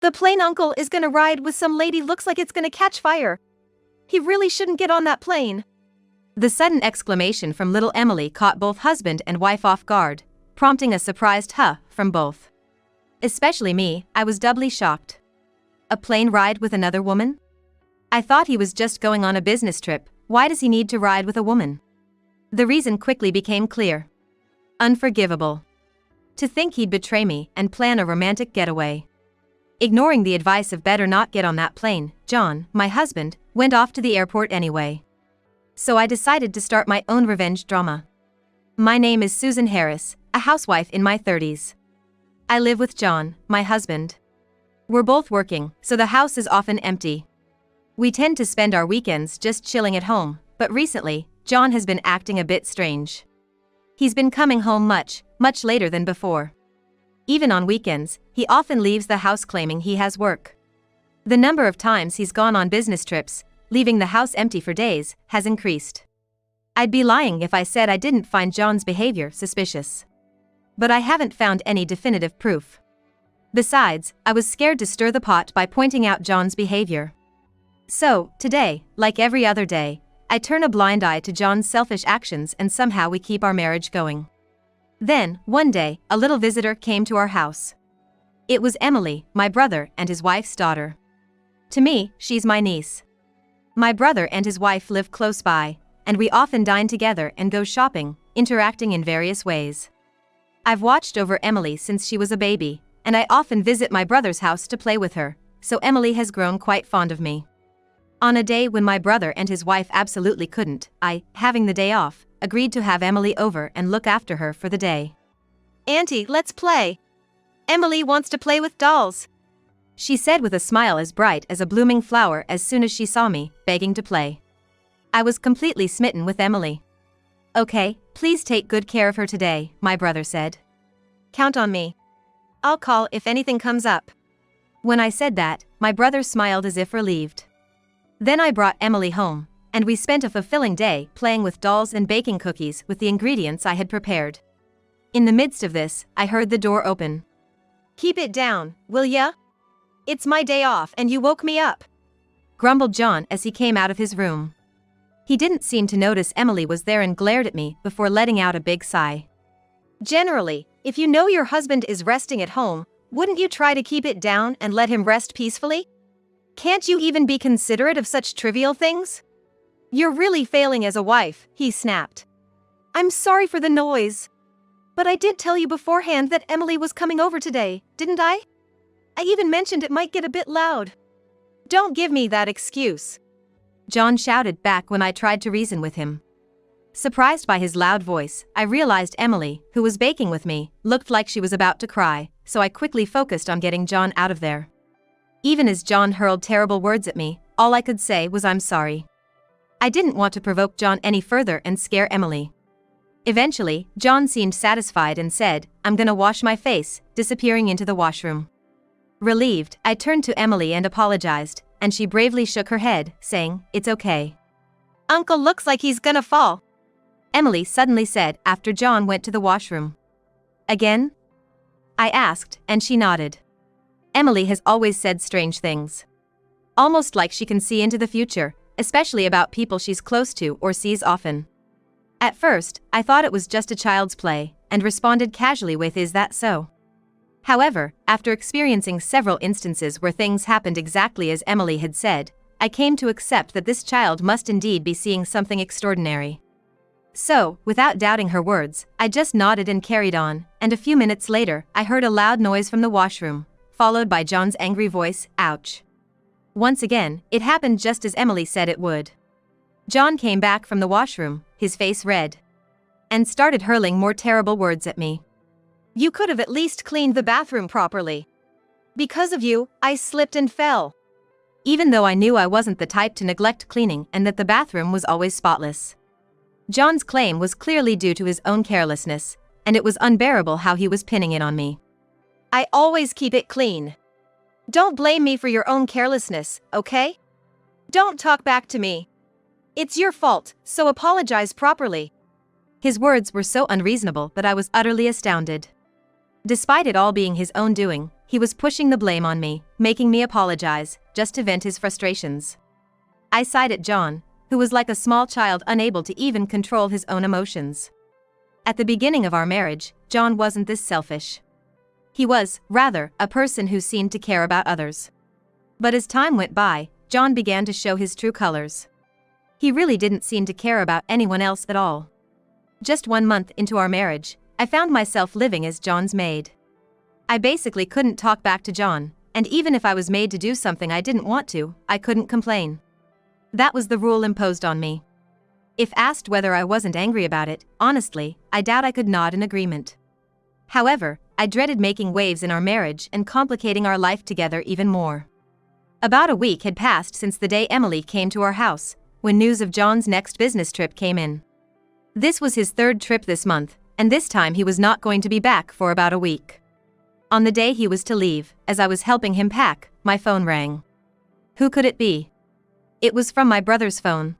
The plane uncle is gonna ride with some lady looks like it's gonna catch fire. He really shouldn't get on that plane. The sudden exclamation from little Emily caught both husband and wife off guard, prompting a surprised huh from both. Especially me, I was doubly shocked. A plane ride with another woman? I thought he was just going on a business trip. Why does he need to ride with a woman? The reason quickly became clear. Unforgivable. To think he'd betray me and plan a romantic getaway. Ignoring the advice of better not get on that plane, John, my husband, went off to the airport anyway. So I decided to start my own revenge drama. My name is Susan Harris, a housewife in my 30s. I live with John, my husband. We're both working, so the house is often empty. We tend to spend our weekends just chilling at home, but recently, John has been acting a bit strange. He's been coming home much later than before. Even on weekends, he often leaves the house claiming he has work. The number of times he's gone on business trips, leaving the house empty for days, has increased. I'd be lying if I said I didn't find John's behavior suspicious. But I haven't found any definitive proof. Besides, I was scared to stir the pot by pointing out John's behavior. So, today, like every other day, I turn a blind eye to John's selfish actions and somehow we keep our marriage going. Then, one day, a little visitor came to our house. It was Emily, my brother and his wife's daughter. To me, she's my niece. My brother and his wife live close by, and we often dine together and go shopping, interacting in various ways. I've watched over Emily since she was a baby, and I often visit my brother's house to play with her, so Emily has grown quite fond of me. On a day when my brother and his wife absolutely couldn't, I, having the day off, agreed to have Emily over and look after her for the day. Auntie, let's play. Emily wants to play with dolls, she said with a smile as bright as a blooming flower as soon as she saw me, begging to play. I was completely smitten with Emily. Okay, please take good care of her today, my brother said. Count on me. I'll call if anything comes up. When I said that, my brother smiled as if relieved. Then I brought Emily home, and we spent a fulfilling day playing with dolls and baking cookies with the ingredients I had prepared. In the midst of this, I heard the door open. Keep it down, will ya? It's my day off and you woke me up, grumbled John as he came out of his room. He didn't seem to notice Emily was there and glared at me before letting out a big sigh. Generally, if you know your husband is resting at home, wouldn't you try to keep it down and let him rest peacefully? Can't you even be considerate of such trivial things? You're really failing as a wife, he snapped. I'm sorry for the noise. But I did tell you beforehand that Emily was coming over today, didn't I? I even mentioned it might get a bit loud. Don't give me that excuse, John shouted back when I tried to reason with him. Surprised by his loud voice, I realized Emily, who was baking with me, looked like she was about to cry, so I quickly focused on getting John out of there. Even as John hurled terrible words at me, all I could say was I'm sorry. I didn't want to provoke John any further and scare Emily. Eventually, John seemed satisfied and said, I'm gonna wash my face, disappearing into the washroom. Relieved, I turned to Emily and apologized, and she bravely shook her head, saying, It's okay. Uncle looks like he's gonna fall, Emily suddenly said after John went to the washroom. Again? I asked, and she nodded. Emily has always said strange things. Almost like she can see into the future, especially about people she's close to or sees often. At first, I thought it was just a child's play, and responded casually with Is that so? However, after experiencing several instances where things happened exactly as Emily had said, I came to accept that this child must indeed be seeing something extraordinary. So, without doubting her words, I just nodded and carried on, and a few minutes later, I heard a loud noise from the washroom, followed by John's angry voice, Ouch. Once again, it happened just as Emily said it would. John came back from the washroom, his face red, and started hurling more terrible words at me. You could have at least cleaned the bathroom properly. Because of you, I slipped and fell. Even though I knew I wasn't the type to neglect cleaning and that the bathroom was always spotless. John's claim was clearly due to his own carelessness, and it was unbearable how he was pinning it on me. I always keep it clean. Don't blame me for your own carelessness, okay? Don't talk back to me. It's your fault, so apologize properly. His words were so unreasonable that I was utterly astounded. Despite it all being his own doing, He was pushing the blame on me, making me apologize, just to vent his frustrations. I sighed at John, who was like a small child unable to even control his own emotions. At the beginning of our marriage, John wasn't this selfish. He was, rather, a person who seemed to care about others. But as time went by, John began to show his true colors. He really didn't seem to care about anyone else at all. Just 1 month into our marriage, I found myself living as John's maid. I basically couldn't talk back to John, and even if I was made to do something I didn't want to, I couldn't complain. That was the rule imposed on me. If asked whether I wasn't angry about it, honestly, I doubt I could nod in agreement. However, I dreaded making waves in our marriage and complicating our life together even more. About a week had passed since the day Emily came to our house, when news of John's next business trip came in. This was his 3rd trip this month, and this time he was not going to be back for about a week. On the day he was to leave, as I was helping him pack, my phone rang. Who could it be? It was from my brother's phone.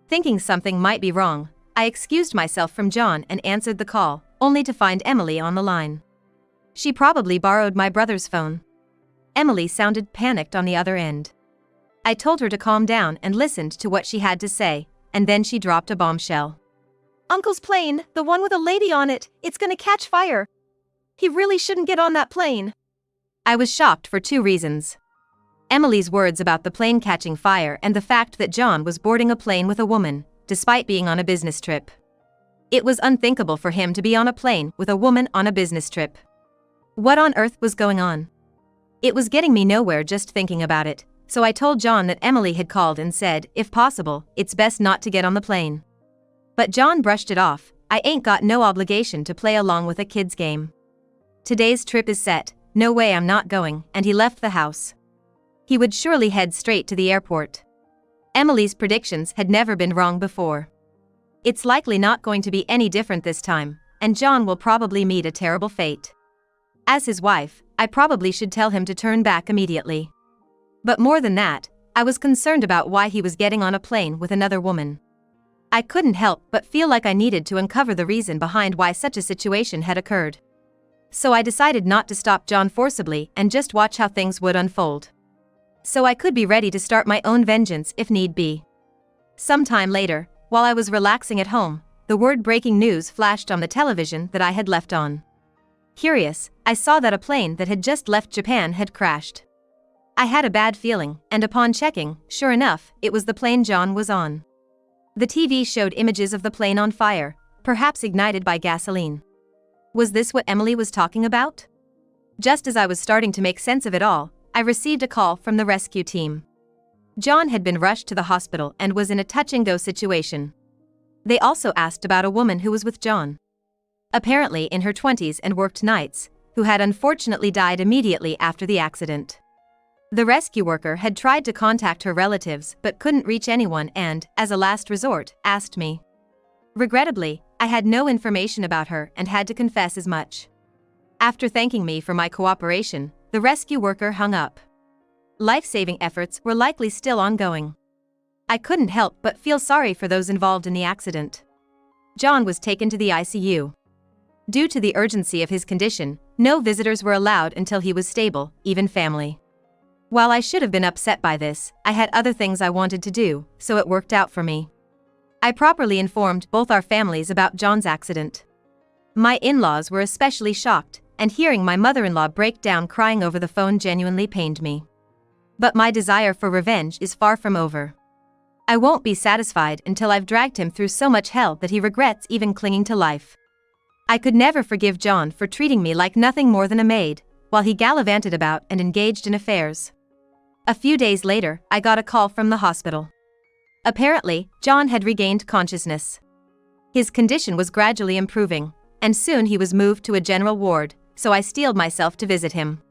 Thinking something might be wrong, I excused myself from John and answered the call, only to find Emily on the line. She probably borrowed my brother's phone. Emily sounded panicked on the other end. I told her to calm down and listened to what she had to say, and then she dropped a bombshell. Uncle's plane, the one with a lady on it, it's gonna catch fire. He really shouldn't get on that plane. I was shocked for 2 reasons. Emily's words about the plane catching fire and the fact that John was boarding a plane with a woman, despite being on a business trip. It was unthinkable for him to be on a plane with a woman on a business trip. What on earth was going on? It was getting me nowhere just thinking about it, so I told John that Emily had called and said, if possible, it's best not to get on the plane. But John brushed it off. I ain't got no obligation to play along with a kid's game. Today's trip is set, no way I'm not going, and he left the house. He would surely head straight to the airport. Emily's predictions had never been wrong before. It's likely not going to be any different this time, and John will probably meet a terrible fate. As his wife, I probably should tell him to turn back immediately. But more than that, I was concerned about why he was getting on a plane with another woman. I couldn't help but feel like I needed to uncover the reason behind why such a situation had occurred. So I decided not to stop John forcibly and just watch how things would unfold. So I could be ready to start my own vengeance if need be. Sometime later, while I was relaxing at home, the word breaking news flashed on the television that I had left on. Curious, I saw that a plane that had just left Japan had crashed. I had a bad feeling, and upon checking, sure enough, it was the plane John was on. The TV showed images of the plane on fire, perhaps ignited by gasoline. Was this what Emily was talking about? Just as I was starting to make sense of it all, I received a call from the rescue team. John had been rushed to the hospital and was in a touch-and-go situation. They also asked about a woman who was with John. Apparently in her 20s and worked nights, who had unfortunately died immediately after the accident. The rescue worker had tried to contact her relatives but couldn't reach anyone and, as a last resort, asked me. Regrettably, I had no information about her and had to confess as much. After thanking me for my cooperation, the rescue worker hung up. Life-saving efforts were likely still ongoing. I couldn't help but feel sorry for those involved in the accident. John was taken to the ICU. Due to the urgency of his condition, no visitors were allowed until he was stable, even family. While I should have been upset by this, I had other things I wanted to do, so it worked out for me. I properly informed both our families about John's accident. My in-laws were especially shocked, and hearing my mother-in-law break down crying over the phone genuinely pained me. But my desire for revenge is far from over. I won't be satisfied until I've dragged him through so much hell that he regrets even clinging to life. I could never forgive John for treating me like nothing more than a maid, while he gallivanted about and engaged in affairs. A few days later, I got a call from the hospital. Apparently, John had regained consciousness. His condition was gradually improving, and soon he was moved to a general ward, so I steeled myself to visit him.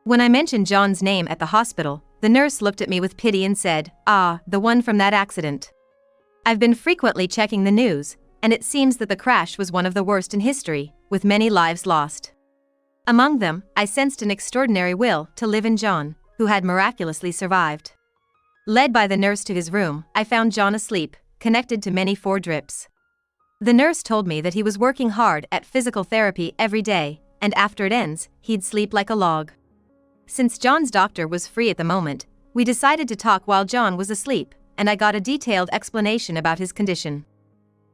When I mentioned John's name at the hospital, the nurse looked at me with pity and said, "Ah, the one from that accident. I've been frequently checking the news, and it seems that the crash was one of the worst in history, with many lives lost." Among them, I sensed an extraordinary will to live in John, who had miraculously survived. Led by the nurse to his room, I found John asleep, connected to many 4 drips. The nurse told me that he was working hard at physical therapy every day, and after it ends, he'd sleep like a log. Since John's doctor was free at the moment, we decided to talk while John was asleep, and I got a detailed explanation about his condition.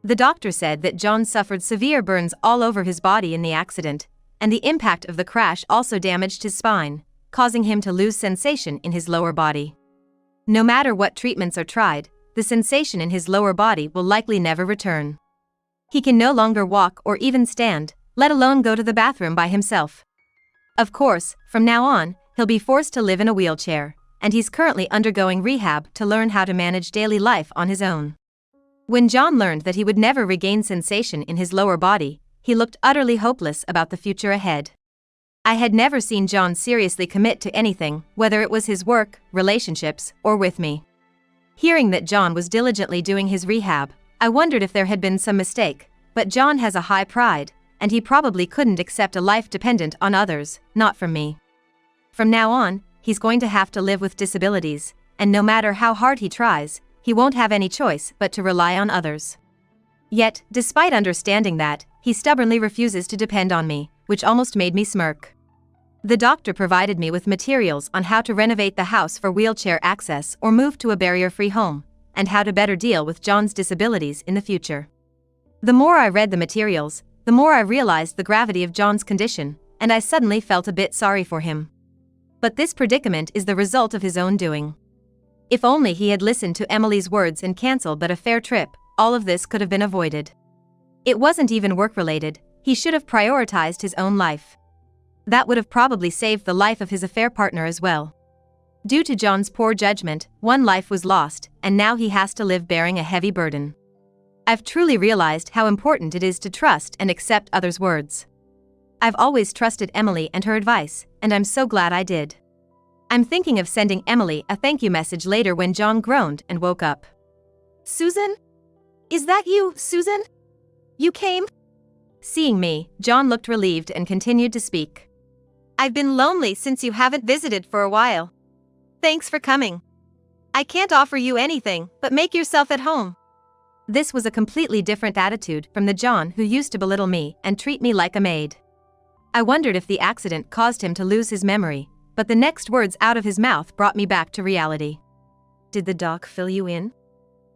The doctor said that John suffered severe burns all over his body in the accident, and the impact of the crash also damaged his spine, causing him to lose sensation in his lower body. No matter what treatments are tried, the sensation in his lower body will likely never return. He can no longer walk or even stand, let alone go to the bathroom by himself. Of course, from now on, he'll be forced to live in a wheelchair, and he's currently undergoing rehab to learn how to manage daily life on his own. When John learned that he would never regain sensation in his lower body, he looked utterly hopeless about the future ahead. I had never seen John seriously commit to anything, whether it was his work, relationships, or with me. Hearing that John was diligently doing his rehab, I wondered if there had been some mistake, but John has a high pride, and he probably couldn't accept a life dependent on others, not from me. From now on, he's going to have to live with disabilities, and no matter how hard he tries, he won't have any choice but to rely on others. Yet, despite understanding that, he stubbornly refuses to depend on me, which almost made me smirk. The doctor provided me with materials on how to renovate the house for wheelchair access or move to a barrier-free home, and how to better deal with John's disabilities in the future. The more I read the materials, the more I realized the gravity of John's condition, and I suddenly felt a bit sorry for him. But this predicament is the result of his own doing. If only he had listened to Emily's words and cancelled but a fair trip, all of this could have been avoided. It wasn't even work-related, he should have prioritized his own life. That would have probably saved the life of his affair partner as well. Due to John's poor judgment, one life was lost, and now he has to live bearing a heavy burden. I've truly realized how important it is to trust and accept others' words. I've always trusted Emily and her advice, and I'm so glad I did. I'm thinking of sending Emily a thank you message later when John groaned and woke up. Susan? Is that you, Susan? You came? Seeing me, John looked relieved and continued to speak. I've been lonely since you haven't visited for a while. Thanks for coming. I can't offer you anything, but make yourself at home. This was a completely different attitude from the John who used to belittle me and treat me like a maid. I wondered if the accident caused him to lose his memory, but the next words out of his mouth brought me back to reality. Did the doc fill you in?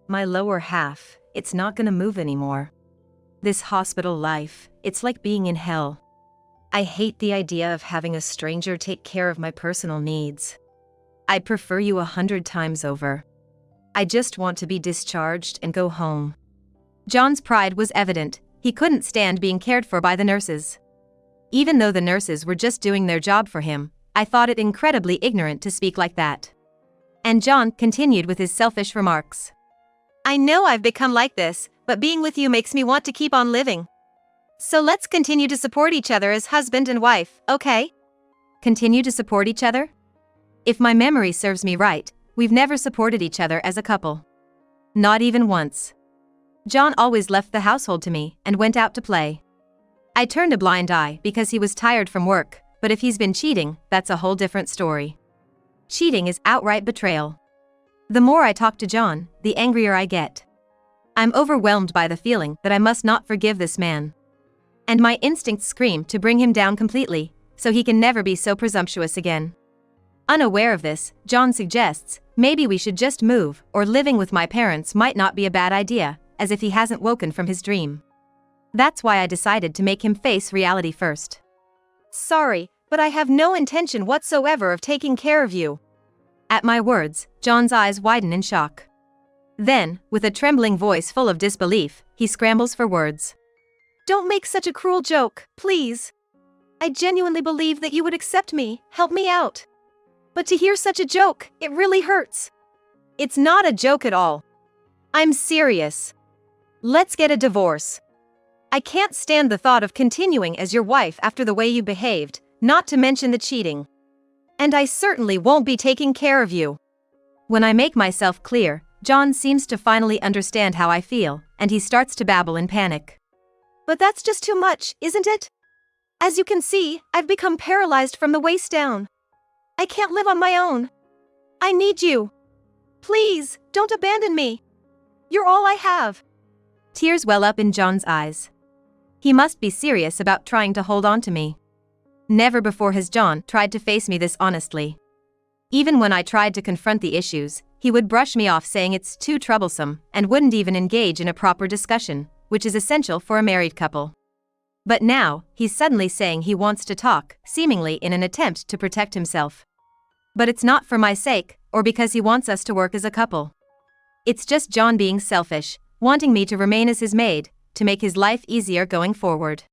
My lower half, it's not gonna move anymore. This hospital life, it's like being in hell. I hate the idea of having a stranger take care of my personal needs. I'd prefer you 100 times over. I just want to be discharged and go home. John's pride was evident, he couldn't stand being cared for by the nurses. Even though the nurses were just doing their job for him, I thought it incredibly ignorant to speak like that. And John continued with his selfish remarks. I know I've become like this, but being with you makes me want to keep on living. So let's continue to support each other as husband and wife, okay? Continue to support each other? If my memory serves me right, we've never supported each other as a couple. Not even once. John always left the household to me and went out to play. I turned a blind eye because he was tired from work, but if he's been cheating, that's a whole different story. Cheating is outright betrayal. The more I talk to John, the angrier I get. I'm overwhelmed by the feeling that I must not forgive this man. And my instincts scream to bring him down completely, so he can never be so presumptuous again. Unaware of this, John suggests, maybe we should just move, or living with my parents might not be a bad idea, as if he hasn't woken from his dream. That's why I decided to make him face reality first. Sorry, but I have no intention whatsoever of taking care of you. At my words, John's eyes widen in shock. Then, with a trembling voice full of disbelief, he scrambles for words. Don't make such a cruel joke, please. I genuinely believe that you would accept me, help me out. But to hear such a joke, it really hurts. It's not a joke at all. I'm serious. Let's get a divorce. I can't stand the thought of continuing as your wife after the way you behaved, not to mention the cheating. And I certainly won't be taking care of you. When I make myself clear, John seems to finally understand how I feel, and he starts to babble in panic. But that's just too much, isn't it? As you can see, I've become paralyzed from the waist down. I can't live on my own. I need you. Please, don't abandon me. You're all I have. Tears well up in John's eyes. He must be serious about trying to hold on to me. Never before has John tried to face me this honestly. Even when I tried to confront the issues, he would brush me off saying it's too troublesome and wouldn't even engage in a proper discussion, which is essential for a married couple. But now, he's suddenly saying he wants to talk, seemingly in an attempt to protect himself. But it's not for my sake, or because he wants us to work as a couple. It's just John being selfish, wanting me to remain as his maid, to make his life easier going forward.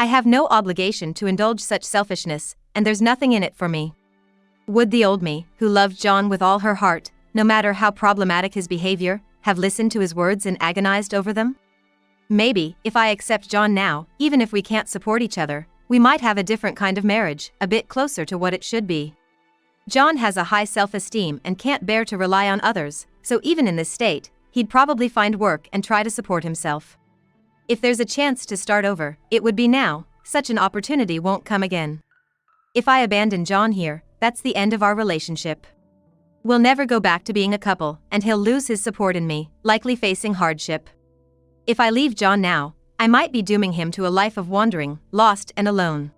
I have no obligation to indulge such selfishness, and there's nothing in it for me. Would the old me, who loved John with all her heart, no matter how problematic his behavior, have listened to his words and agonized over them? Maybe, if I accept John now, even if we can't support each other, we might have a different kind of marriage, a bit closer to what it should be. John has a high self-esteem and can't bear to rely on others, so even in this state, he'd probably find work and try to support himself. If there's a chance to start over, it would be now. Such an opportunity won't come again. If I abandon John here, that's the end of our relationship. We'll never go back to being a couple, and he'll lose his support in me, likely facing hardship. If I leave John now, I might be dooming him to a life of wandering, lost and alone.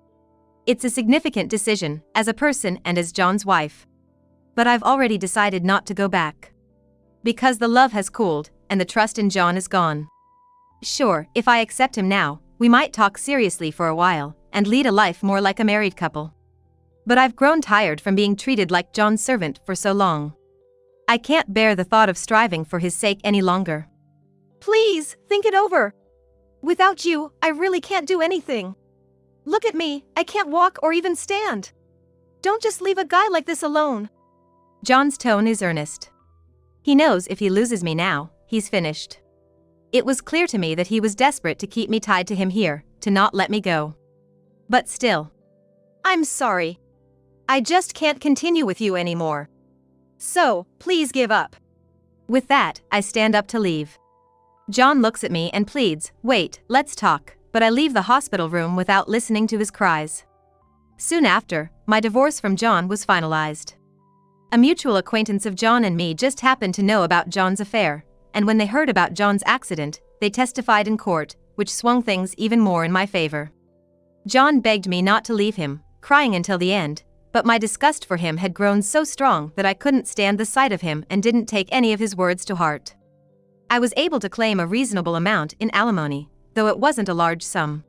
It's a significant decision, as a person and as John's wife. But I've already decided not to go back. Because the love has cooled, and the trust in John is gone. Sure, if I accept him now, we might talk seriously for a while, and lead a life more like a married couple. But I've grown tired from being treated like John's servant for so long. I can't bear the thought of striving for his sake any longer. Please, think it over. Without you, I really can't do anything. Look at me, I can't walk or even stand. Don't just leave a guy like this alone. John's tone is earnest. He knows if he loses me now, he's finished. It was clear to me that he was desperate to keep me tied to him here, to not let me go. But still. I'm sorry. I just can't continue with you anymore. So, please give up. With that, I stand up to leave. John looks at me and pleads, "Wait, let's talk," but I leave the hospital room without listening to his cries. Soon after, my divorce from John was finalized. A mutual acquaintance of John and me just happened to know about John's affair, and when they heard about John's accident, they testified in court, which swung things even more in my favor. John begged me not to leave him, crying until the end, but my disgust for him had grown so strong that I couldn't stand the sight of him and didn't take any of his words to heart. I was able to claim a reasonable amount in alimony, though it wasn't a large sum.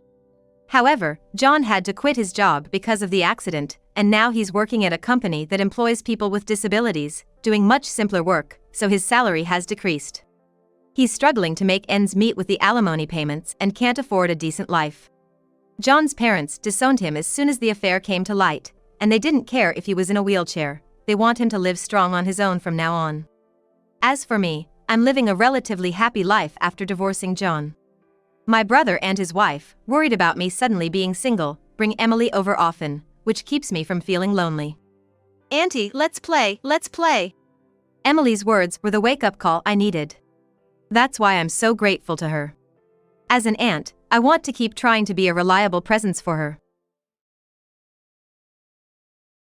However, John had to quit his job because of the accident, and now he's working at a company that employs people with disabilities, doing much simpler work, so his salary has decreased. He's struggling to make ends meet with the alimony payments and can't afford a decent life. John's parents disowned him as soon as the affair came to light, and they didn't care if he was in a wheelchair. They want him to live strong on his own from now on. As for me, I'm living a relatively happy life after divorcing John. My brother and his wife, worried about me suddenly being single, bring Emily over often, which keeps me from feeling lonely. Auntie, let's play, let's play. Emily's words were the wake-up call I needed. That's why I'm so grateful to her. As an aunt, I want to keep trying to be a reliable presence for her.